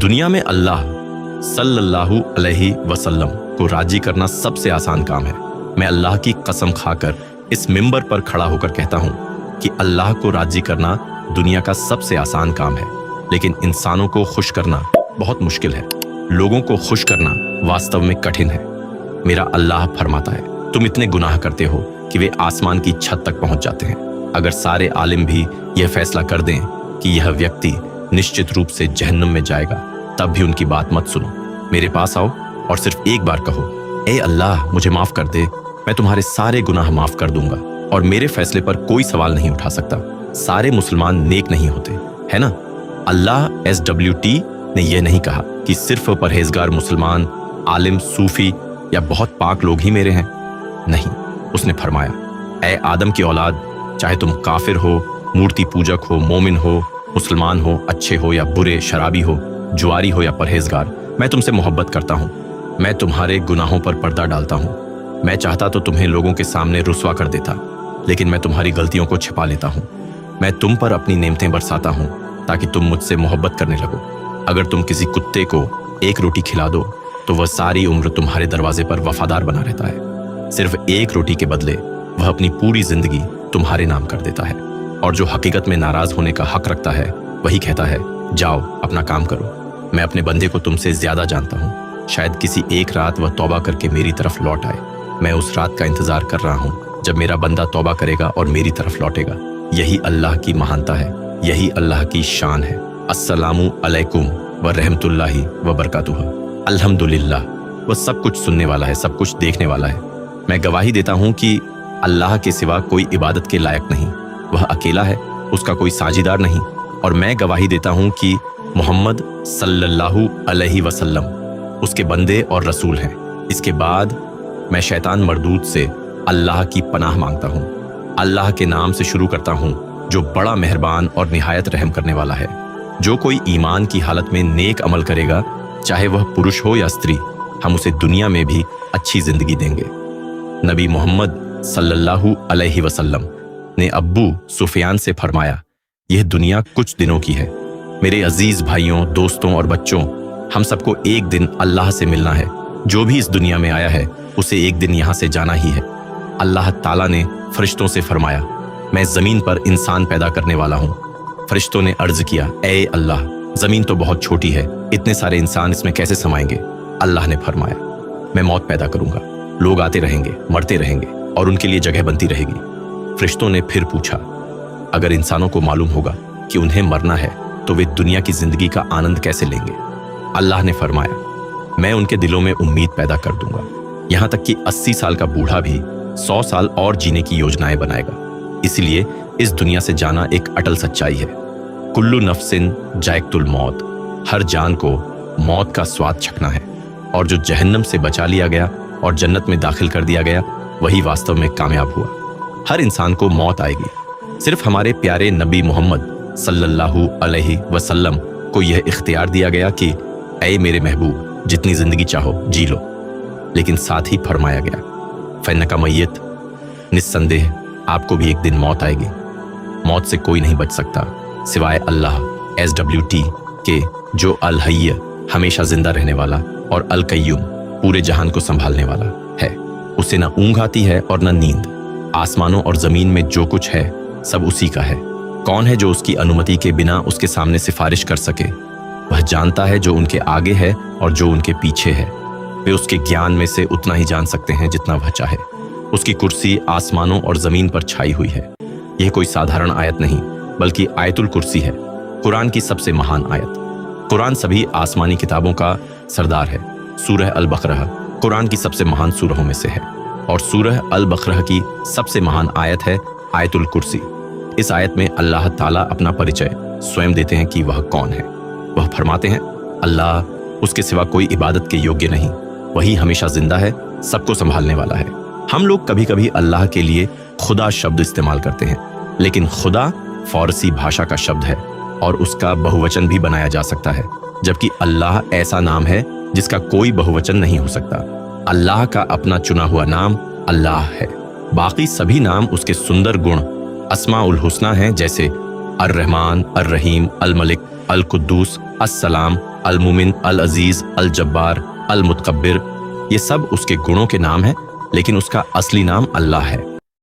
دنیا میں اللہ صلی اللہ علیہ وسلم کو راضی کرنا سب سے آسان کام ہے۔ میں اللہ کی قسم کھا کر اس منبر پر کھڑا ہو کر کہتا ہوں کہ اللہ کو راضی کرنا دنیا کا سب سے آسان کام ہے، لیکن انسانوں کو خوش کرنا بہت مشکل ہے۔ لوگوں کو خوش کرنا واستو میں کٹھن ہے۔ میرا اللہ فرماتا ہے، تم اتنے گناہ کرتے ہو کہ وہ آسمان کی چھت تک پہنچ جاتے ہیں۔ اگر سارے عالم بھی یہ فیصلہ کر دیں کہ یہ ویکتی نشچت روپ سے جہنم میں جائے گا، تب بھی ان کی بات مت سنو۔ میرے پاس آؤ اور صرف ایک بار کہو، اے اللہ مجھے معاف کر دے، میں تمہارے سارے گناہ معاف کر دوں گا، اور میرے فیصلے پر کوئی سوال نہیں اٹھا سکتا۔ سارے مسلمان نیک نہیں ہوتے، ہے نا؟ اللہ SWT نے یہ نہیں کہا کہ صرف پرہیزگار مسلمان، عالم، صوفی یا بہت پاک لوگ ہی میرے ہیں۔ نہیں، اس نے فرمایا، اے آدم کی اولاد، چاہے تم کافر ہو، مورتی پوجک ہو، مومن ہو، مسلمان ہو، اچھے ہو یا برے، شرابی ہو، جواری ہو یا پرہیزگار، میں تم سے محبت کرتا ہوں۔ میں تمہارے گناہوں پر پردہ ڈالتا ہوں۔ میں چاہتا تو تمہیں لوگوں کے سامنے رسوا کر دیتا، لیکن میں تمہاری غلطیوں کو چھپا لیتا ہوں۔ میں تم پر اپنی نعمتیں برساتا ہوں تاکہ تم مجھ سے محبت کرنے لگو۔ اگر تم کسی کتے کو ایک روٹی کھلا دو تو وہ ساری عمر تمہارے دروازے پر وفادار بنا رہتا ہے۔ صرف ایک روٹی کے بدلے وہ اپنی پوری زندگی تمہارے نام کر دیتا ہے، اور جو حقیقت میں ناراض ہونے کا حق رکھتا ہے وہی کہتا ہے، جاؤ اپنا کام کرو۔ میں اپنے بندے کو تم سے زیادہ جانتا ہوں۔ شاید کسی ایک رات وہ توبہ کر کے میری طرف لوٹ آئے۔ میں اس رات کا انتظار کر رہا ہوں جب میرا بندہ توبہ کرے گا اور میری طرف لوٹے گا۔ یہی اللہ کی مہانتا ہے، یہی اللہ کی شان ہے۔ السلام علیکم ورحمۃ اللہ وبرکاتہ۔ الحمدللہ، وہ سب کچھ سننے والا ہے، سب کچھ دیکھنے والا ہے۔ میں گواہی دیتا ہوں کہ اللہ کے سوا کوئی عبادت کے لائق نہیں، وہ اکیلا ہے، اس کا کوئی ساجیدار نہیں، اور میں گواہی دیتا ہوں کہ محمد صلی اللہ علیہ وسلم اس کے بندے اور رسول ہیں۔ اس کے بعد میں شیطان مردود سے اللہ کی پناہ مانگتا ہوں۔ اللہ کے نام سے شروع کرتا ہوں جو بڑا مہربان اور نہایت رحم کرنے والا ہے۔ جو کوئی ایمان کی حالت میں نیک عمل کرے گا، چاہے وہ پرش ہو یا استری، ہم اسے دنیا میں بھی اچھی زندگی دیں گے۔ نبی محمد صلی اللہ علیہ وسلم نے ابو سفیان سے فرمایا، یہ دنیا کچھ دنوں کی ہے۔ میرے عزیز بھائیوں، دوستوں اور بچوں، ہم سب کو ایک دن اللہ سے ملنا ہے۔ جو بھی اس دنیا میں آیا ہے اسے ایک دن یہاں سے جانا ہی ہے۔ اللہ تعالیٰ نے فرشتوں سے فرمایا، میں زمین پر انسان پیدا کرنے والا ہوں۔ فرشتوں نے عرض کیا، اے اللہ، زمین تو بہت چھوٹی ہے، اتنے سارے انسان اس میں کیسے سمائیں گے؟ اللہ نے فرمایا، میں موت پیدا کروں گا، لوگ آتے رہیں گے، مرتے رہیں گے، اور ان کے لیے جگہ بنتی رہے گی۔ فرشتوں نے پھر پوچھا، اگر انسانوں کو معلوم ہوگا کہ انہیں مرنا ہے تو وہ دنیا کی زندگی کا آنند کیسے لیں گے؟ اللہ نے فرمایا، میں ان کے دلوں میں امید پیدا کر دوں گا، یہاں تک کہ 80 سال کا بوڑھا بھی 100 سال اور جینے کی یوجنائیں بنائے گا۔ اس لیے اس دنیا سے جانا ایک اٹل سچائی ہے۔ کلو نفسن ذائقۃ الموت، ہر جان کو موت کا سواد چکھنا ہے، اور جو جہنم سے بچا لیا گیا اور جنت میں داخل کر دیا گیا وہی واستو میں کامیاب ہوا۔ ہر انسان کو موت آئے گی، صرف ہمارے پیارے نبی محمد صلی اللہ علیہ وسلم کو یہ اختیار دیا گیا کہ اے میرے محبوب، جتنی زندگی چاہو جی لو، لیکن ساتھ ہی فرمایا گیا، فَإِنَّكَ مَيِّتٌ، نسندہ آپ کو بھی ایک دن موت آئے گی۔ موت سے کوئی نہیں بچ سکتا سوائے اللہ SWT کے، جو الحی، ہمیشہ زندہ رہنے والا، اور القیوم، پورے جہان کو سنبھالنے والا ہے۔ اسے نہ اونگ آتی ہے اور نہ نیند۔ آسمانوں اور زمین میں جو کچھ ہے سب اسی کا ہے۔ کون ہے جو اس کی انمتی کے بنا اس کے سامنے سفارش کر سکے؟ وہ جانتا ہے جو ان کے آگے ہے اور جو ان کے پیچھے ہے۔ وہ اس کے گیان میں سے اتنا ہی جان سکتے ہیں جتنا وہ چاہے۔ اس کی کرسی آسمانوں اور زمین پر چھائی ہوئی ہے۔ یہ کوئی سادھارن آیت نہیں بلکہ آیت الکرسی ہے، قرآن کی سب سے مہان آیت۔ قرآن سبھی آسمانی کتابوں کا سردار ہے۔ سورہ البقرہ قرآن کی سب سے مہان سورہوں میں سے ہے، اور سورہ البقرہ کی سب سے مہان آیت ہے آیت الکرسی۔ اس آیت میں اللہ تعالیٰ اپنا پریچے سوئم دیتے ہیں کہ وہ کون ہے۔ وہ فرماتے ہیں، اللہ، اس کے سوا کوئی عبادت کے یوگیہ نہیں، وہی ہمیشہ زندہ ہے، سب کو سنبھالنے والا ہے۔ ہم لوگ کبھی کبھی اللہ کے لیے خدا شبد استعمال کرتے ہیں، لیکن خدا فارسی بھاشا کا شبد ہے اور اس کا بہووچن بھی بنایا جا سکتا ہے، جبکہ اللہ ایسا نام ہے جس کا کوئی بہووچن نہیں ہو سکتا۔ اللہ کا اپنا چنا ہوا نام اللہ ہے، باقی سبھی نام اس کے سندر گن اسماء الحسنہ ہیں، جیسے الرحمن، الرحیم، الملک، القدوس، السلام، المومن، العزیز، الجبار، المتکبر، یہ سب اس کے گنوں کے نام ہیں، لیکن اس کا اصلی نام اللہ ہے۔